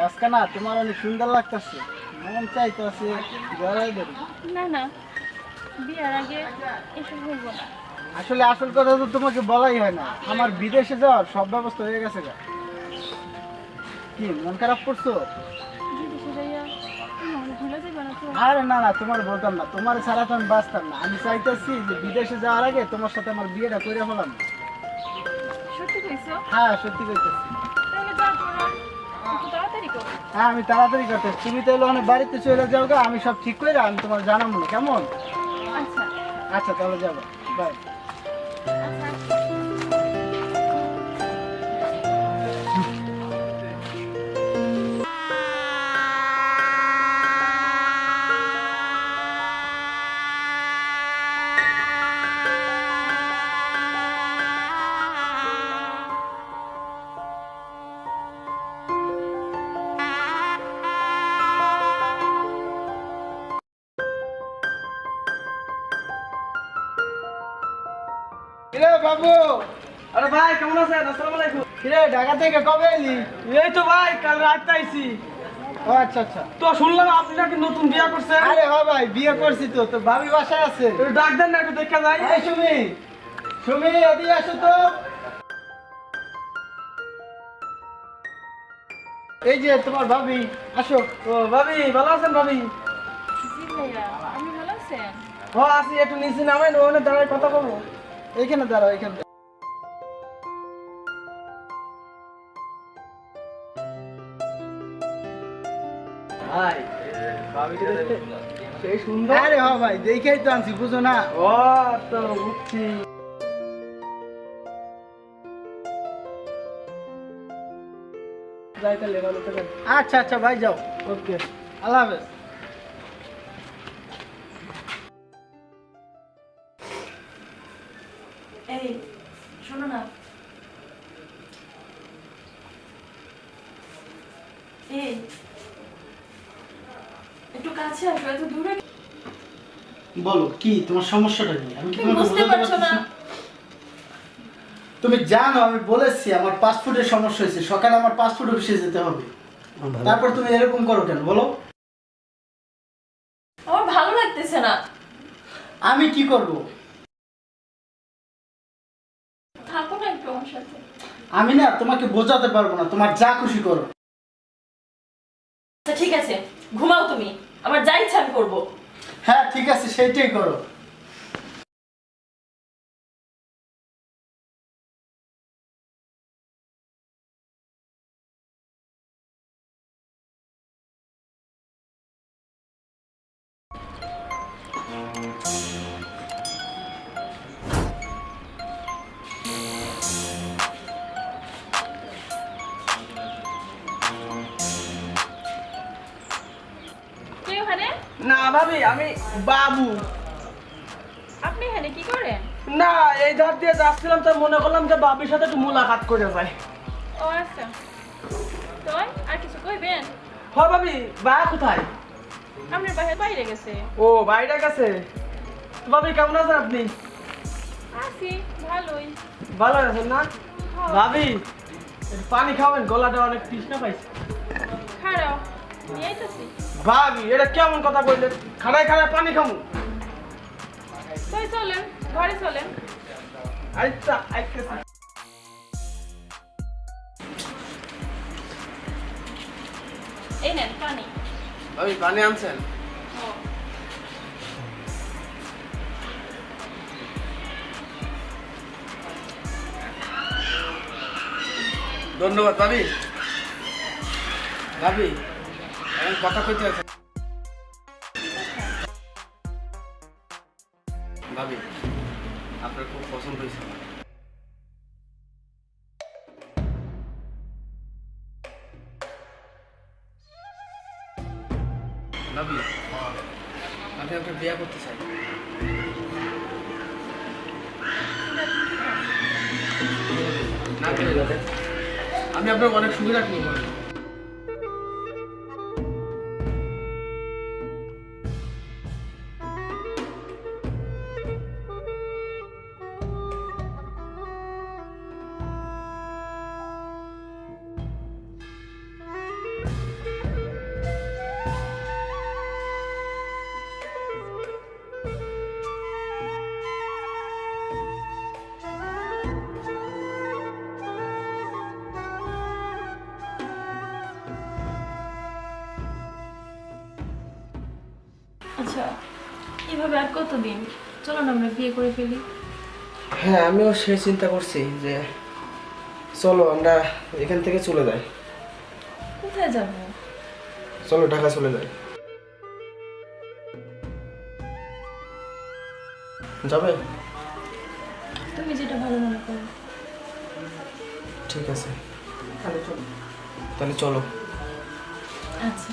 আজকে না তোমার অনেক সুন্দর লাগতেছে, মন চাইতেছে জড়াই ধরি। না না, বিয়ার আগে এসব হইব না। আসলে আসল কথা তো তোমাকে বলাই হয় না, আমার বিদেশে যাওয়ার সব ব্যবস্থা হয়ে গেছে গা। কি মন খারাপ করছো? বিদেশে যাইয়া মন ভুলে যাবে না তো? আরে না না, তোমার বলতাম না, তোমার ছাড়া তো আমি বাঁচতাম না। আমি চাইতেছি যে বিদেশে যাওয়ার আগে তোমার সাথে আমার বিয়েটা করে ফেলাম। সত্যি কইছো? হ্যাঁ সত্যি কইতেছি। তাহলে যা করার একটু তাড়াতাড়ি করো। হ্যাঁ আমি তাড়াতাড়ি করতেছি, তুমি তাহলে অনেক বাড়িতে চলে যাও গা, আমি সব ঠিক করে আমি তোমার জানাবো না, কেমন? আচ্ছা আচ্ছা তাহলে যাবো, বাই। আচ্ছা। কিরে বাবু, আরে ভাই কেমন আছেন? আসসালামু আলাইকুম। কিরে ঢাকা থেকে কবে এলি? এই তো ভাই কাল রাত আইছি। ও আচ্ছা আচ্ছা। তো শুনলাম আপনি নাকি নতুন বিয়ে করছেন। আরে হ্যাঁ ভাই, বিয়ে করছি তো, তো ভাবি বাসায় আছে। একটু ডাক দেন না, একটু দেখা যায়। এই সুমি, সুমি এদিকে আসো তো। এই যে তোমার ভাবি, আসো। ও ভাবি ভালো আছেন ভাবি? জি ভাইয়া, আপনি ভালো আছেন? ও আসি, একটু নিচে নামেন, ওখানে দাঁড়ায় কথা বলবো। এইখানে দাঁড়াও, এইখানে দাঁড়াও। ভাই ভাবি তো দেখতে সেই সুন্দর। আরে হ্যাঁ ভাই, দেখেই তো আনছি, বুঝো না? ও তো বুঝছি। যাই তাহলে, ভালো থাকেন। আচ্ছা আচ্ছা ভাই, যাও। ওকে। আল্লাহ হাফেজ। এই শোনো না, এই একটু কাছে আসো, এত দূরে বলো কি তোমার সমস্যাটা কি? আমি কি তুমি তোমাকে বুঝতে বোঝাতে পারছো না? পারতেছি? তুমি জানো আমি বলেছি আমার পাসপোর্টের সমস্যা হয়েছে, সকালে আমার পাসপোর্ট অফিসে যেতে হবে। তারপর তুমি এরকম করো কেন বলো? আমার ভালো লাগতেছে না। আমি কি করব? থাকো না একটু আমার সাথে। আমি না তোমাকে বোঝাতে পারবো না, তোমার যা খুশি করো। আচ্ছা ঠিক আছে, ঘুমাও তুমি, আমার যা ইচ্ছা আমি করবো। হ্যাঁ ঠিক আছে, সেইটাই করো। কে ওখানে? না ভাবি, আমি বাবু। আপনি এখানে কি করেন? না, এই ধার দিয়ে যাচ্ছিলাম তো মনে করলাম যে বাবির সাথে একটু মুলাকাত করে যায়। ও আচ্ছা, তো আর কিছু কইবেন? হ ভাবি, বা কোথায়? আপনার বাইরে বাইরে গেছে। ও বাইরে গেছে। তো ভাবি কেমন আছেন আপনি? আছি ভালোই। ভালো আছেন না? হ্যাঁ। ভাবি একটু পানি খাবেন, গলাটা অনেক তৃষ্ণা পাইছে। খাড়াও, নিয়ে আইতাছি। ভাবি এটা কেমন কথা কইলেন? খাড়ায় খাড়ায় পানি খামু? তাই চলেন, ঘরে চলেন। আচ্ছা আইতেছি। এই নেন পানি। ভাবি পানি আনছেন? ও, ধন্যবাদ ভাবি। ভাবি এখন কথা কইতে আছে। ভাবি আপনার খুব পছন্দ হয়েছে। ভাবি আমি আপনাকে বিয়ে করতে চাই। না করে আমি আপনার অনেক সুবিধা করবো। আচ্ছা, এভাবে আর কতদিন? চলো না আমরা বিয়ে করে ফেলি। হ্যাঁ, আমিও সেই চিন্তা করছি যে চলো আমরা এখান থেকে চলে যাই। কোথায় যাব? চলো ঢাকা চলে যাই। যাবে? তুমি যেটা ভালো মনে করো। ঠিক আছে, তাহলে চলো। আচ্ছা।